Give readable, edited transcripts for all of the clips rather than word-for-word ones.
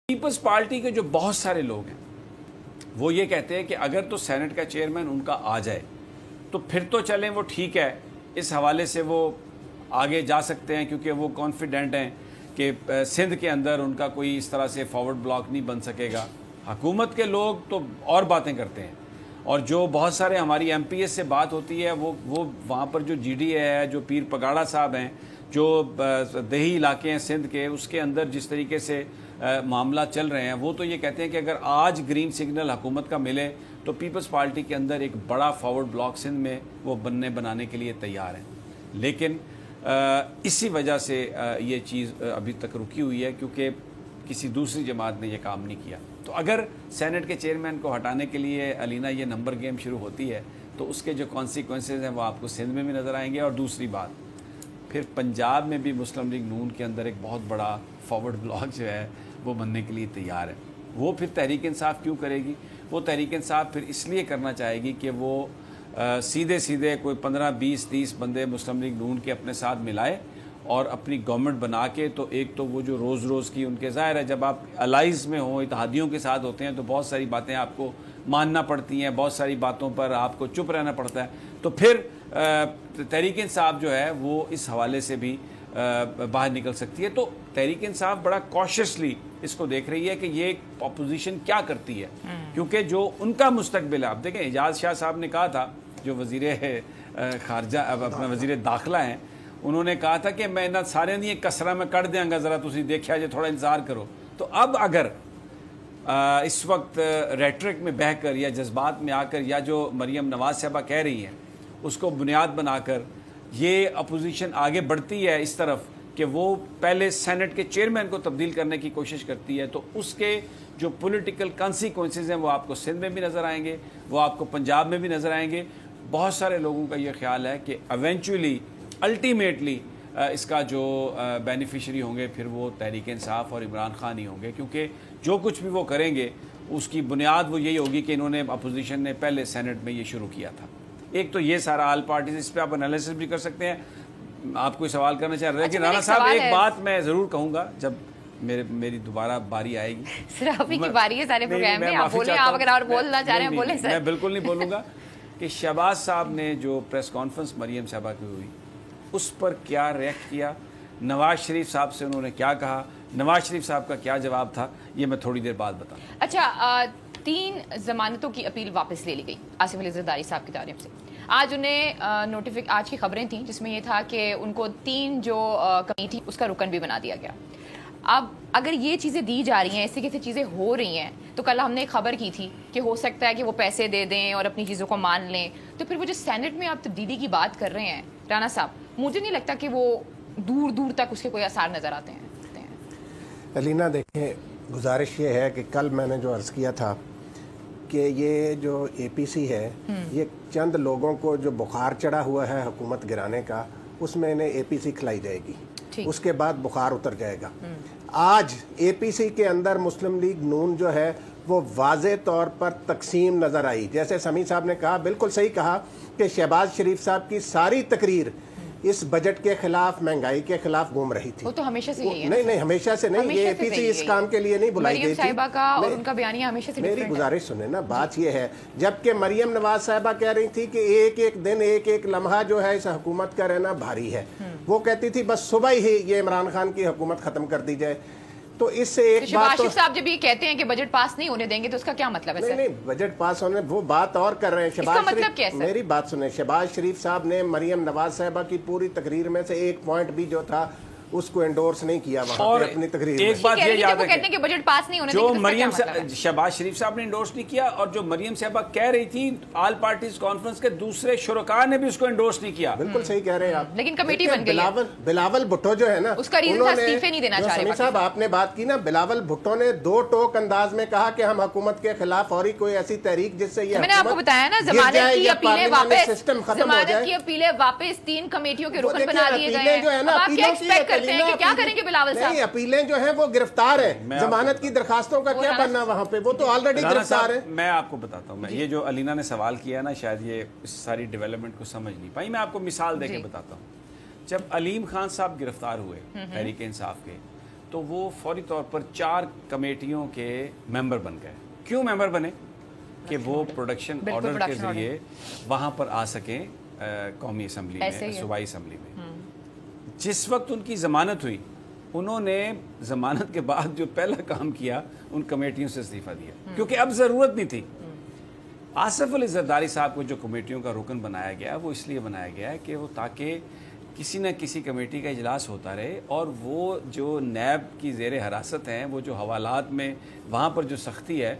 Peoples party کے جو بہت سارے لوگ ہیں وہ یہ کہتے ہیں کہ اگر تو سینٹ کا چیئرمین ان کا آ جائے تو پھر تو چلیں وہ ٹھیک ہے، اس حوالے سے وہ آگے جا سکتے ہیں کیونکہ وہ کانفیڈنٹ ہیں کہ سندھ کے اندر ان کا کوئی اس طرح سے فارورڈ بلاک نہیں بن سکے گا۔ حکومت کے لوگ تو اور باتیں کرتے ہیں، اور جو بہت سارے ہماری ایم پی ایس سے بات ہوتی ہے وہ وہاں پر جو جی ڈی اے ہے، جو پیر پگاڑا صاحب ہیں، جو دیہی علاقے ہیں سندھ کے، اس کے اندر جس طریقے سے معاملہ چل رہے ہیں، وہ تو یہ کہتے ہیں کہ اگر آج گرین سگنل حکومت کا ملے تو پیپلز پارٹی کے اندر ایک بڑا فارورڈ بلاک سندھ میں وہ بنانے کے لیے تیار ہیں۔ لیکن اسی وجہ سے یہ چیز ابھی تک رکی ہوئی ہے کیونکہ کسی دوسری جماعت نے یہ کام نہیں کیا۔ تو اگر سینٹ کے چیئرمین کو ہٹانے کے لیے علینا یہ نمبر گیم شروع ہوتی ہے تو اس کے جو کانسیکوینسز ہیں وہ آپ کو سندھ میں بھی نظر آئیں گے۔ اور دوسری بات، پھر پنجاب میں بھی مسلم لیگ نون کے اندر ایک بہت بڑا فارورڈ بلاک جو ہے وہ بننے کے لیے تیار ہے۔ وہ پھر تحریک انصاف کیوں کرے گی؟ وہ تحریک انصاف پھر اس لیے کرنا چاہے گی کہ وہ سیدھے کوئی 15 20 30 بندے مسلم لیگ نون کے اپنے ساتھ ملائے اور اپنی گورنمنٹ بنا کے، تو ایک تو وہ جو روز کی ان کے ظاہر ہے جب آپ الائز میں ہوں، اتحادیوں کے ساتھ ہوتے ہیں تو بہت ساری باتیں آپ کو ماننا پڑتی ہیں، بہت ساری باتوں پر آپ کو چپ رہنا پڑتا ہے، تو پھر تحریک انصاف جو ہے وہ اس حوالے سے بھی باہر نکل سکتی ہے۔ تو تحریک انصاف بڑا کوششلی اس کو دیکھ رہی ہے کہ یہ اپوزیشن کیا کرتی ہے، کیونکہ جو ان کا مستقبل ہے۔ آپ دیکھیں اعجاز شاہ صاحب نے کہا تھا، جو وزیر خارجہ اپنا وزیر داخلہ ہیں، انہوں نے کہا تھا کہ میں سارے نہیں کسرہ میں کٹ دیاں گا، ذرا تسی دیکھا جے، تھوڑا انتظار کرو۔ تو اب اگر اس وقت ریٹرک میں بہہ کر یا جذبات میں آ کر یا جو مریم نواز صاحبہ کہہ رہی ہیں اس کو بنیاد بنا کر یہ اپوزیشن آگے بڑھتی ہے اس طرف کہ وہ پہلے سینٹ کے چیئرمین کو تبدیل کرنے کی کوشش کرتی ہے، تو اس کے جو پولیٹیکل کانسیکوینسز ہیں وہ آپ کو سندھ میں بھی نظر آئیں گے، وہ آپ کو پنجاب میں بھی نظر آئیں گے۔ بہت سارے لوگوں کا یہ خیال ہے کہ ایونچولی الٹیمیٹلی اس کا جو بینیفیشری ہوں گے پھر وہ تحریک انصاف اور عمران خان ہی ہوں گے، کیونکہ جو کچھ بھی وہ کریں گے اس کی بنیاد وہ یہی ہوگی کہ انہوں نے اپوزیشن نے پہلے سینٹ میں یہ شروع کیا تھا۔ ایک تو یہ سارا آل پارٹیز، اس پہ آپ انالیسس بھی کر سکتے ہیں۔ آپ کوئی سوال کرنا چاہ رہے ہیں؟ لیکن رانا صاحب ایک بات میں ضرور کہوں گا جب میری دوبارہ باری آئے گی، صرف آپ کی باری ہے سارے پروگرام میں، آپ بولیں، آپ اگر اور بولنا چاہ رہے ہیں بولیں سر۔ میں بالکل نہیں بولوں گا کہ شہباز صاحب نے جو پریس کانفرنس مریم صاحبہ کی ہوئی اس پر کیا ریئیکٹ کیا، نواز شریف صاحب سے انہوں نے کیا کہا، نواز شریف صاحب کا کیا جواب تھا، یہ میں تھوڑی دیر بعد بتاؤں۔ اچھا، 3 ضمانتوں کی اپیل واپس لے لی گئی آصف علی زرداری صاحب کی جانب سے۔ آج انہیں آج کی خبریں تھیں جس میں یہ تھا کہ ان کو 3 جو کمیٹی اس کا رکن بھی بنا دیا گیا۔ اب اگر یہ چیزیں دی جا رہی ہیں، ایسی کیسی چیزیں ہو رہی ہیں، تو کل ہم نے ایک خبر کی تھی کہ ہو سکتا ہے کہ وہ پیسے دے دیں اور اپنی چیزوں کو مان لیں، تو پھر وہ جو سینٹ میں آپ تبدیلی کی بات کر رہے ہیں رانا صاحب، مجھے نہیں لگتا کہ وہ دور تک اس کے کوئی آثار نظر آتے ہیں۔ علینا دیکھیں، گزارش یہ ہے کہ کل میں نے جو عرض کیا تھا کہ یہ جو اے پی سی ہے یہ چند لوگوں کو جو بخار چڑھا ہوا ہے حکومت گرانے کا، اس میں انہیں اے پی سی کھلائی جائے گی، اس کے بعد بخار اتر جائے گا۔ آج اے پی سی کے اندر مسلم لیگ نون جو ہے وہ واضح طور پر تقسیم نظر آئی۔ جیسے سمیع صاحب نے کہا، بالکل صحیح کہا کہ شہباز شریف صاحب کی ساری تقریر اس بجٹ کے خلاف، مہنگائی کے خلاف گھوم رہی تھی۔ وہ تو ہمیشہ سے یہی ہے۔ نہیں ہمیشہ سے نہیں، یہ اے پی سی اس کام کے لیے نہیں بلائی گئی تھی۔ مریم صاحبہ کا اور ان کا بیانیہ ہمیشہ سے میری گزارش سنیں نا، بات یہ ہے جبکہ مریم نواز صاحبہ کہہ رہی تھی کہ ایک دن ایک لمحہ جو ہے اس حکومت کا رہنا بھاری ہے، وہ کہتی تھی بس صبح ہی یہ عمران خان کی حکومت ختم کر دی جائے۔ تو اس سے ایک بات، شہباز صاحب جب یہ کہتے ہیں کہ بجٹ پاس نہیں ہونے دیں گے تو اس کا کیا مطلب ہے؟ نہیں بجٹ پاس ہونے، وہ بات اور کر رہے ہیں۔ شہباز شریف، میری بات سنیں، شہباز شریف صاحب نے مریم نواز صاحبہ کی پوری تقریر میں سے ایک پوائنٹ بھی جو تھا اس کو انڈورس نہیں کیا وہاں پہ اپنی تقریر میں۔ ایک بات یہ یاد رکھیں کہ بجٹ پاس نہیں ہونے جو مریم شہباز شریف صاحب نے انڈورس نہیں کیا، اور جو مریم صاحبہ کہہ رہی تھی آل پارٹیز کانفرنس کے دوسرے شرکاء نے بھی اس کو انڈورس نہیں کیا۔ بالکل صحیح کہہ رہے ہیں آپ، لیکن کمیٹی بن گئی۔ بلاول بھٹو جو ہے نا، اس کا ریزن تھا استعفے نہیں دینا چاہ رہے۔ سمیع صاحب آپ نے بات کی نا، بلاول بھٹو نے 2 ٹوک انداز میں کہا کہ ہم حکومت کے خلاف فوری کوئی ایسی تحریک جس سے یہ میں نے آپ کو بتایا نا، ضمانت کی اپیلیں واپس، ضمانت کی اپیلیں واپس 3 کمیٹیوں کے رکن بنا دیے گئے ہیں۔ آپ کیا ایکسپیکٹ کرتے ہیں کہ کیا کریں گے بلاول صاحب؟ نہیں، اپیلیں جو ہیں وہ گرفتار ہیں، ضمانت کی درخواستوں کا کیا بننا وہاں پہ، وہ تو آلریڈی گرفتار ہیں۔ میں آپ کو بتاتا ہوں، یہ جو علینا نے سوال کیا نا، شاید یہ اس ساری ڈیولپمنٹ کو سمجھ نہیں پائی۔ میں آپ کو مثال دے کے بتاتا ہوں۔ جب علیم خان صاحب گرفتار ہوئے تحریک انصاف کے، تو وہ فوری طور پر 4 کمیٹیوں کے ممبر بن گئے. کیوں ممبر بنے؟ کہ وہ پروڈکشن آرڈر کے ذریعے وہاں پر آ سکیں قومی اسمبلی میں, صوبائی اسمبلی میں. جس وقت ان کی ضمانت ہوئی, انہوں نے ضمانت کے بعد جو پہلا کام کیا ان کمیٹیوں سے استعفیٰ دیا, کیونکہ اب ضرورت نہیں تھی. آصف علی زرداری صاحب کو جو کمیٹیوں کا رکن بنایا گیا وہ اس لیے بنایا گیا ہے کہ وہ تاکہ کسی نہ کسی کمیٹی کا اجلاس ہوتا رہے اور وہ جو نیب کی زیر حراست ہیں, وہ جو حوالات میں وہاں پر جو سختی ہے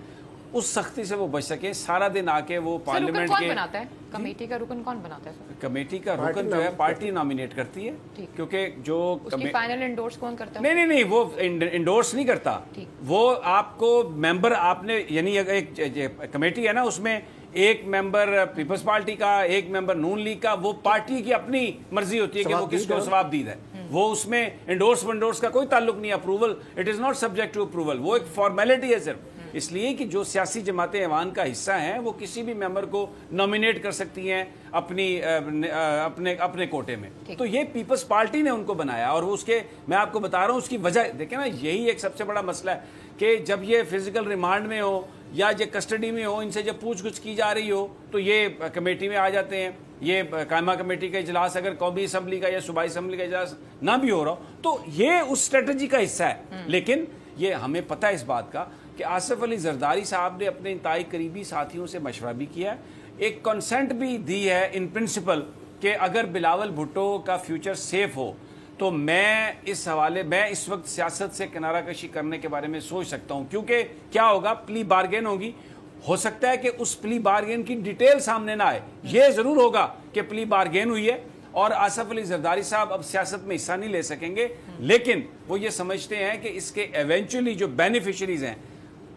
اس سختی سے وہ بچ سکیں. سارا دن آ کے وہ پارلیمنٹ کے بناتا ہے کمیٹی کا رکن کون بناتا ہے؟ کمیٹی کا رکن جو ہے پارٹی نامینیٹ کرتی ہے, کیونکہ جو فائنل انڈورس کون کرتا ہے؟ نہیں وہ انڈورس نہیں کرتا. وہ آپ کو ممبر آپ نے, یعنی ایک کمیٹی ہے نا, اس میں ایک ممبر پیپلز پارٹی کا, ایک ممبر نون لیگ کا, وہ پارٹی کی اپنی مرضی ہوتی ہے کہ وہ کس کو ثواب دید ہے. وہ اس میں انڈورس کا کوئی تعلق نہیں. Approval, it is not subject to approval. وہ ایک فارمیلٹی ہے صرف, اس لیے کہ جو سیاسی جماعت ایوان کا حصہ ہیں وہ کسی بھی ممبر کو نامینیٹ کر سکتی ہیں اپنے کوٹے میں. تو یہ پیپلز پارٹی نے ان کو بنایا, اور اس کے میں آپ کو بتا رہا ہوں اس کی وجہ دیکھیں نا, یہی ایک سب سے بڑا مسئلہ ہے کہ جب یہ فزیکل ریمانڈ میں ہو یا یہ کسٹڈی میں ہو, ان سے جب پوچھ گچھ کی جا رہی ہو تو یہ کمیٹی میں آ جاتے ہیں. یہ قائمہ کمیٹی کا اجلاس اگر قومی اسمبلی کا یا صوبائی اسمبلی کا اجلاس نہ بھی ہو رہا ہو تو یہ اس اسٹریٹجی کا حصہ ہے. لیکن یہ ہمیں پتہ ہے اس بات کا کہ آصف علی زرداری صاحب نے اپنے انتہائی قریبی ساتھیوں سے مشورہ بھی کیا ہے, ایک کنسنٹ بھی دی ہے ان پرنسپل کہ اگر بلاول بھٹو کا فیوچر سیف ہو تو میں اس حوالے میں اس وقت سیاست سے کنارہ کشی کرنے کے بارے میں سوچ سکتا ہوں. کیونکہ کیا ہوگا, پلی بارگین ہوگی, ہو سکتا ہے کہ اس پلی بارگین کی ڈیٹیل سامنے نہ آئے. یہ ضرور ہوگا کہ پلی بارگین ہوئی ہے اور آصف علی زرداری صاحب اب سیاست میں حصہ نہیں لے سکیں گے, لیکن وہ یہ سمجھتے ہیں کہ اس کے ایونچولی جو بینیفیشریز ہیں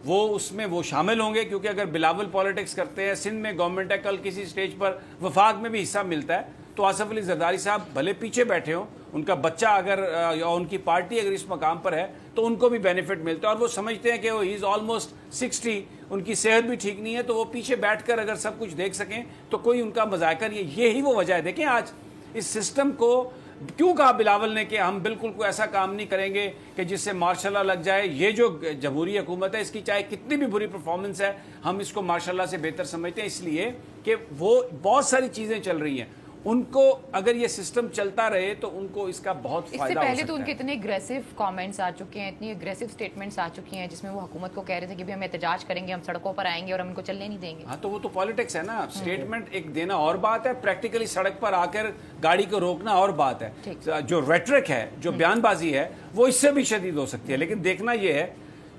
وہ اس میں وہ شامل ہوں گے. کیونکہ اگر بلاول پالیٹکس کرتے ہیں, سندھ میں گورنمنٹ ہے, کل کسی سٹیج پر وفاق میں بھی حصہ ملتا ہے, تو آصف علی زرداری صاحب بھلے پیچھے بیٹھے ہوں, ان کا بچہ اگر یا ان کی پارٹی اگر اس مقام پر ہے تو ان کو بھی بینیفٹ ملتا ہے. اور وہ سمجھتے ہیں کہ وہ ہی از آلموسٹ 60, ان کی صحت بھی ٹھیک نہیں ہے, تو وہ پیچھے بیٹھ کر اگر سب کچھ دیکھ سکیں تو کوئی ان کا مذائقہ نہیں ہے. یہی وہ وجہ ہے. دیکھیں آج اس سسٹم کو کیوں کہا بلاول نے کہ ہم بالکل کوئی ایسا کام نہیں کریں گے کہ جس سے مارشاء اللہ لگ جائے. یہ جو جمہوری حکومت ہے اس کی چاہے کتنی بھی بری پرفارمنس ہے, ہم اس کو مارشاء اللہ سے بہتر سمجھتے ہیں, اس لیے کہ وہ بہت ساری چیزیں چل رہی ہیں. ان کو اگر یہ سسٹم چلتا رہے تو ان کو اس کا بہت فائدہ ہو سکتا ہے. اس سے پہلے تو ان کے اتنے اگریسو کامنٹس آ چکے ہیں, اتنی اگریسو سٹیٹمنٹس آ چکی ہیں جس میں وہ حکومت کو کہہ رہے تھے کہ ہم احتجاج کریں گے, ہم سڑکوں پر آئیں گے اور ہم ان کو چلنے نہیں دیں گے. ہاں تو وہ تو پالیٹکس ہے نا, سٹیٹمنٹ ایک دینا اور بات ہے, پریکٹیکلی سڑک پر آ کر گاڑی کو روکنا اور بات ہے. جو ریٹرک ہے, جو بیان بازی ہے, وہ اس سے بھی شدید ہو سکتی ہے. لیکن دیکھنا یہ ہے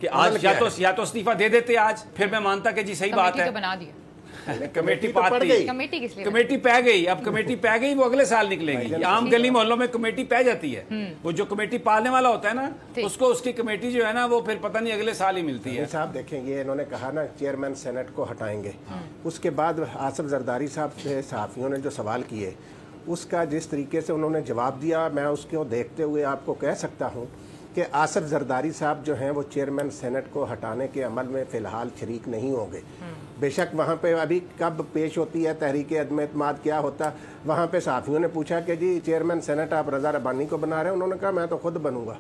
کہ آج یا تو استعفیٰ دے دیتے آج, پھر میں مانتا کہ جی صحیح بات ہے, بنا دیا کمیٹی کمیٹی پہ گئی. اب کمیٹی پہ گئی, وہ اگلے سال نکلے گی. عام گلی محلوں میں کمیٹی پہ جاتی ہے, وہ جو کمیٹی پالنے والا ہوتا ہے نا اس کو, اس کی کمیٹی جو ہے نا وہ پھر پتہ نہیں اگلے سال ہی ملتی ہے. صاحب دیکھیں, یہ انہوں نے کہا نا چیئرمین سینٹ کو ہٹائیں گے, اس کے بعد آصف زرداری صاحب سے صحافیوں نے جو سوال کیے اس کا جس طریقے سے انہوں نے جواب دیا, میں اس کو دیکھتے ہوئے آپ کو کہہ سکتا ہوں کہ آصف زرداری صاحب جو ہیں وہ چیئرمین سینٹ کو ہٹانے کے عمل میں فی الحال شریک نہیں ہوں گے. بے شک وہاں پہ ابھی کب پیش ہوتی ہے تحریک عدم اعتماد, کیا ہوتا, وہاں پہ صحافیوں نے پوچھا کہ جی چیئرمین سینٹ آپ رضا ربانی کو بنا رہے ہیں, انہوں نے کہا میں تو خود بنوں گا.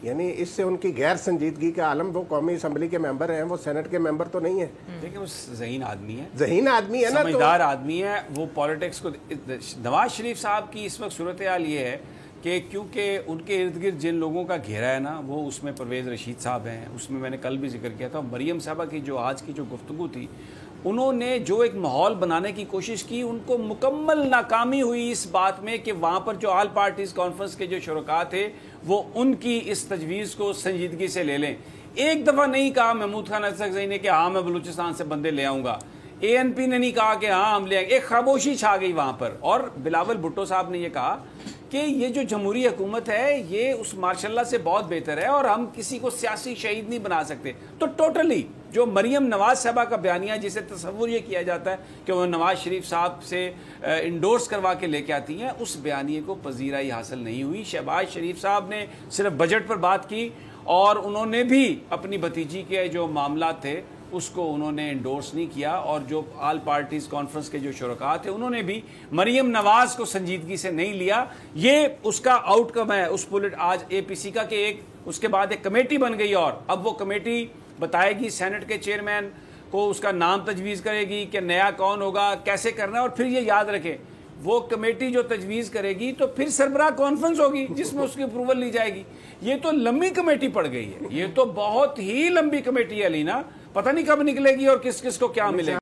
یعنی اس سے ان کی غیر سنجیدگی کا عالم, وہ قومی اسمبلی کے ممبر ہیں, وہ سینٹ کے ممبر تو نہیں ہیں. دیکھیں وہ ذہین آدمی ہے, ذہین آدمی ہے نا, سمجھدار آدمی ہے. وہ پالیٹکس کو, نواز شریف صاحب کی اس وقت صورتحال یہ ہے کہ کیونکہ ان کے ارد گرد جن لوگوں کا گھیرا ہے نا, وہ اس میں پرویز رشید صاحب ہیں, اس میں نے کل بھی ذکر کیا تھا, مریم صاحبہ کی جو آج کی جو گفتگو تھی, انہوں نے جو ایک ماحول بنانے کی کوشش کی, ان کو مکمل ناکامی ہوئی اس بات میں کہ وہاں پر جو آل پارٹیز کانفرنس کے جو شرکاء تھے وہ ان کی اس تجویز کو سنجیدگی سے لے لیں. ایک دفعہ نہیں کہا محمود خان اسحق نے کہ ہاں میں بلوچستان سے بندے لے آؤں گا, اے این پی نے نہیں کہا کہ ہاں ہم لے آئیں گے. ایک خاموشی چھا گئی وہاں پر. اور بلاول بھٹو صاحب نے یہ کہا کہ یہ جو جمہوری حکومت ہے یہ اس ماشاء اللہ سے بہت بہتر ہے اور ہم کسی کو سیاسی شہید نہیں بنا سکتے. تو ٹوٹلی جو مریم نواز صاحبہ کا بیانیہ, جسے تصور یہ کیا جاتا ہے کہ وہ نواز شریف صاحب سے انڈورس کروا کے لے کے آتی ہیں, اس بیانیے کو پذیرائی حاصل نہیں ہوئی. شہباز شریف صاحب نے صرف بجٹ پر بات کی اور انہوں نے بھی اپنی بھتیجی کے جو معاملات تھے اس کو انہوں نے انڈورس نہیں کیا, اور جو آل پارٹیز کانفرنس کے جو شرکاء تھے انہوں نے بھی مریم نواز کو سنجیدگی سے نہیں لیا. یہ اس کا آؤٹ کم ہے اس آج اے پی سی کا کہ ایک اس کے بعد ایک کمیٹی بن گئی اور اب وہ کمیٹی بتائے گی سینٹ کے چیئرمین کو، اس کا نام تجویز کرے گی کہ نیا کون ہوگا، کیسے کرنا ہے، اور پھر یہ یاد رکھیں وہ کمیٹی جو تجویز کرے گی تو پھر سربراہ کانفرنس ہوگی جس میں اس کی اپروول لی جائے گی. یہ تو لمبی کمیٹی پڑ گئی ہے، یہ تو بہت ہی لمبی کمیٹی ہے علینا، پتہ نہیں کب نکلے گی اور کس کس کو کیا ملے گا.